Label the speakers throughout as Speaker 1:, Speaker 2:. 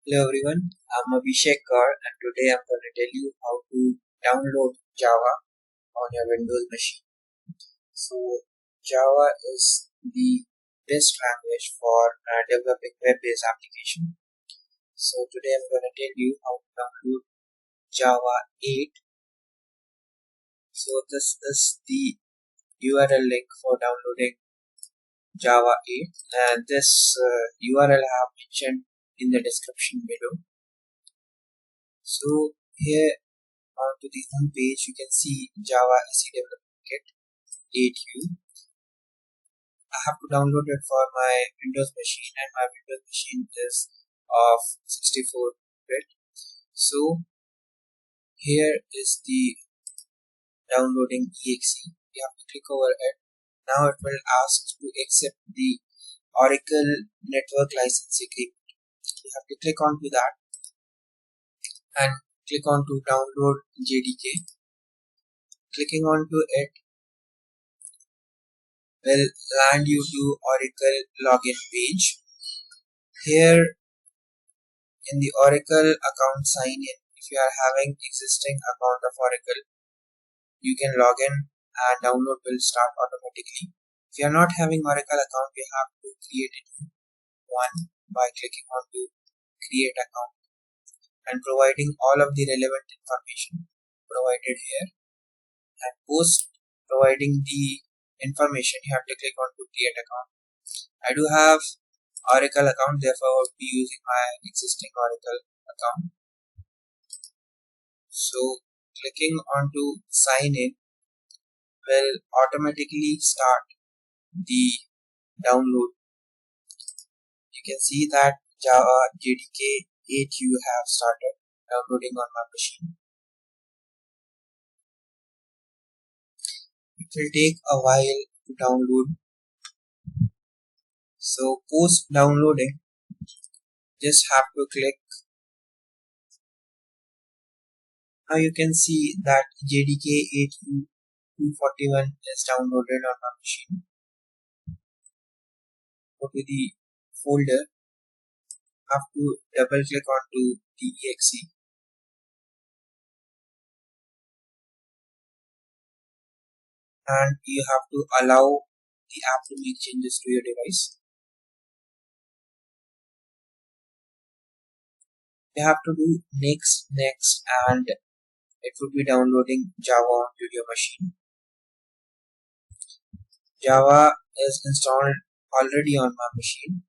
Speaker 1: Hello everyone, I'm Abhishek Kaur and today I'm going to tell you how to download Java on your Windows machine. So Java is the best language for developing web-based application. So today I'm going to tell you how to download Java 8. So this is the URL link for downloading Java 8 and this URL I have mentioned in the description below. So here onto the home page, you can see Java SE Development Kit 8U. I have to download it for my Windows machine, and my Windows machine is of 64-bit. So here is the downloading exe. You have to click over it. Now it will ask to accept the Oracle Network License Agreement. You have to click onto that and click on to download JDK. Clicking onto it will land you to Oracle login page. Here in the Oracle account sign in, if you are having existing account of Oracle, you can log in and download will start automatically. If you are not having Oracle account, you have to create a new one by clicking on to create account and providing all of the relevant information provided here, and post providing the information you have to click on to create account. I do have Oracle account, therefore I will be using my existing Oracle account. So clicking on to sign in will automatically start the download. You can see that Java JDK 8U have started downloading on my machine. It will take a while to download. So post downloading, just have to click. Now you can see that JDK 8U 241 is downloaded on my machine. Go to the folder, have to double click onto the exe and you have to allow the app to make changes to your device. You have to do next and it would be downloading Java onto your machine. Java is installed already on my machine,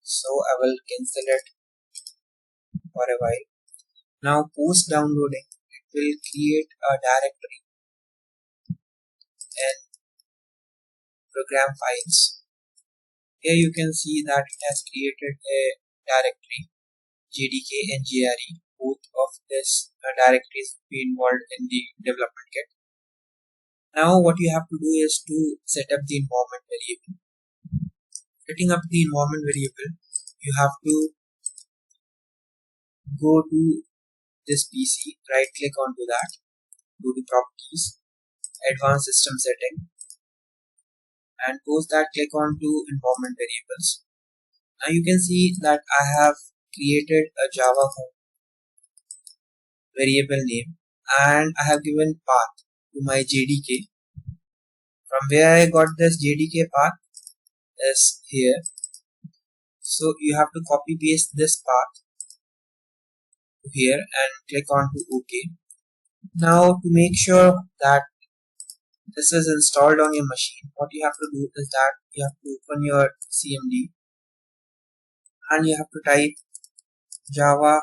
Speaker 1: so I will cancel it for a while. Now post downloading, it will create a directory in program files. Here you can see that it has created a directory JDK and JRE. Both of these directories will be involved in the development kit. Now what you have to do is to set up the environment variable. Setting up the environment variable, you have to go to this PC, right click onto that, go to properties, advanced system setting, and post that click on to environment variables. Now you can see that I have created a Java home variable name and I have given path to my JDK. From where I got this JDK path is here. So you have to copy paste this path to here and click on to OK. Now to make sure that this is installed on your machine, what you have to do is that you have to open your CMD and you have to type Java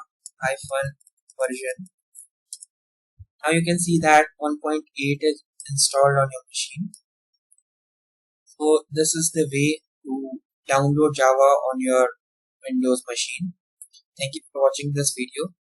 Speaker 1: version. Now you can see that 1.8 is installed on your machine. So this is the way to download Java on your Windows machine. Thank you for watching this video.